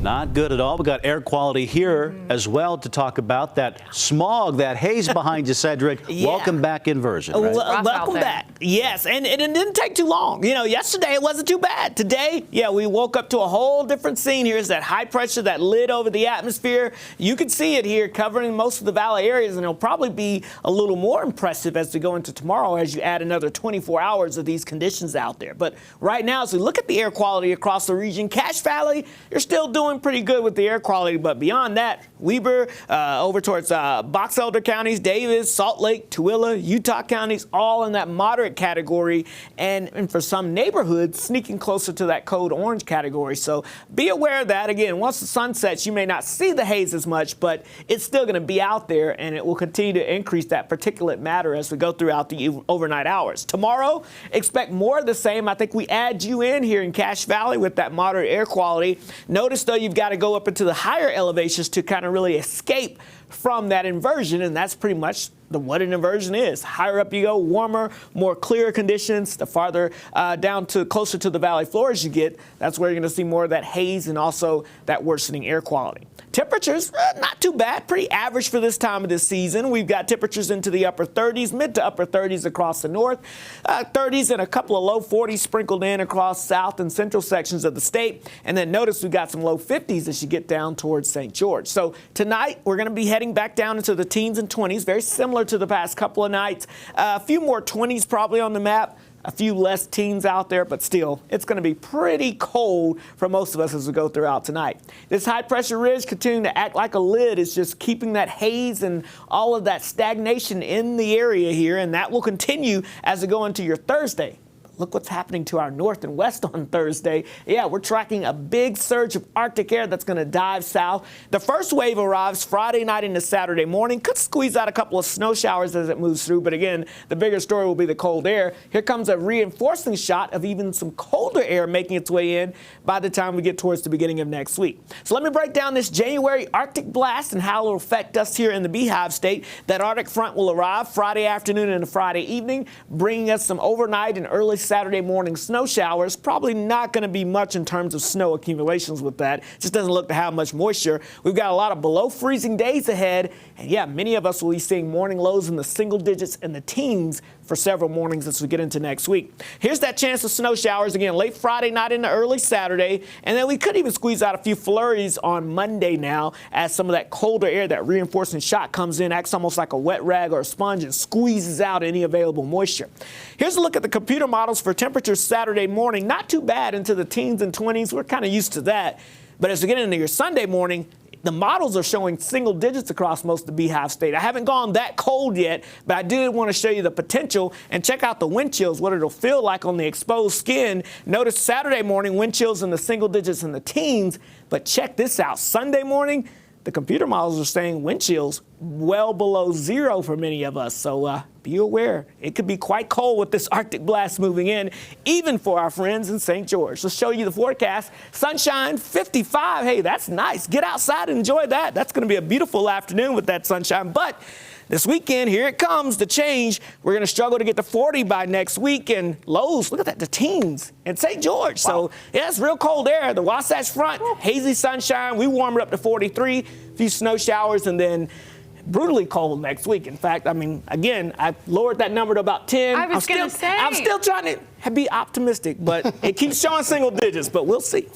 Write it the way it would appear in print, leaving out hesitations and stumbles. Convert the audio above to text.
Not good at all. We got air quality here as well to talk about that smog, that haze behind you, Cedric. Yeah. Welcome back in version. Right? Welcome back. Yes, and it didn't take too long. You know, yesterday it wasn't too bad. Today, yeah, we woke up to a whole different scene. Here's that high pressure, that lid over the atmosphere. You can see it here covering most of the valley areas, and it'll probably be a little more impressive as we go into tomorrow as you add another 24 hours of these conditions out there. But right now, as we look at the air quality across the region, Cache Valley, you're still doing pretty good with the air quality, but beyond that, Weber, over towards Box Elder counties, Davis, Salt Lake, Tooele, Utah counties, all in that moderate category, and for some neighborhoods, sneaking closer to that code orange category. So be aware of that. Again, once the sun sets, you may not see the haze as much, but it's still going to be out there, and it will continue to increase that particulate matter as we go throughout the overnight hours. Tomorrow, expect more of the same. I think we add you in here in Cache Valley with that moderate air quality. Notice, though, you've got to go up into the higher elevations to kind of really escape from that inversion, and that's pretty much what an inversion is. Higher up you go, warmer, more clear conditions. The farther down to closer to the valley floors you get, that's where you're going to see more of that haze and also that worsening air quality. Temperatures, not too bad, pretty average for this time of this season. We've got temperatures into the upper 30s, mid to upper 30s across the north, 30s and a couple of low 40s sprinkled in across south and central sections of the state. And then notice we've got some low 50s as you get down towards St. George. So tonight we're going to be heading back down into the teens and 20s, very similar to the past couple of nights. A few more 20s probably on the map. A few less teens out there, but still, it's going to be pretty cold for most of us as we go throughout tonight. This high-pressure ridge continuing to act like a lid is just keeping that haze and all of that stagnation in the area here, and that will continue as we go into your Thursday. Look what's happening to our north and west on Thursday. Yeah, we're tracking a big surge of Arctic air that's going to dive south. The first wave arrives Friday night into Saturday morning. Could squeeze out a couple of snow showers as it moves through, but again, the bigger story will be the cold air. Here comes a reinforcing shot of even some colder air making its way in by the time we get towards the beginning of next week. So let me break down this January Arctic blast and how it will affect us here in the Beehive State. That Arctic front will arrive Friday afternoon and Friday evening, bringing us some overnight and early Saturday morning snow showers. Probably not going to be much in terms of snow accumulations with that. It just doesn't look to have much moisture. We've got a lot of below freezing days ahead. And yeah, many of us will be seeing morning lows in the single digits and the teens for several mornings as we get into next week. Here's that chance of snow showers again late Friday night into early Saturday. And then we could even squeeze out a few flurries on Monday now as some of that colder air, that reinforcing shot comes in, acts almost like a wet rag or a sponge and squeezes out any available moisture. Here's a look at the computer models for temperatures Saturday morning. Not too bad into the teens and 20s. We're kind of used to that. But as we get into your Sunday morning, the models are showing single digits across most of the Beehive State. I haven't gone that cold yet, but I did want to show you the potential and check out the wind chills, what it'll feel like on the exposed skin. Notice Saturday morning, wind chills in the single digits and the teens, but check this out. Sunday morning, the computer models are saying wind chills well below zero for many of us. So be aware, it could be quite cold with this Arctic blast moving in, even for our friends in St. George. Let's show you the forecast. Sunshine, 55. Hey, that's nice. Get outside and enjoy that. That's going to be a beautiful afternoon with that sunshine. But this weekend, here it comes, the change. We're going to struggle to get to 40 by next week. And lows, look at that, the teens in St. George. Wow. So, yeah, it's real cold air. The Wasatch Front, hazy sunshine. We warm it up to 43, a few snow showers, and then brutally cold next week. In fact, I mean, again, I lowered that number to about 10. I was going to say. I'm still trying to be optimistic, but it keeps showing single digits, but we'll see.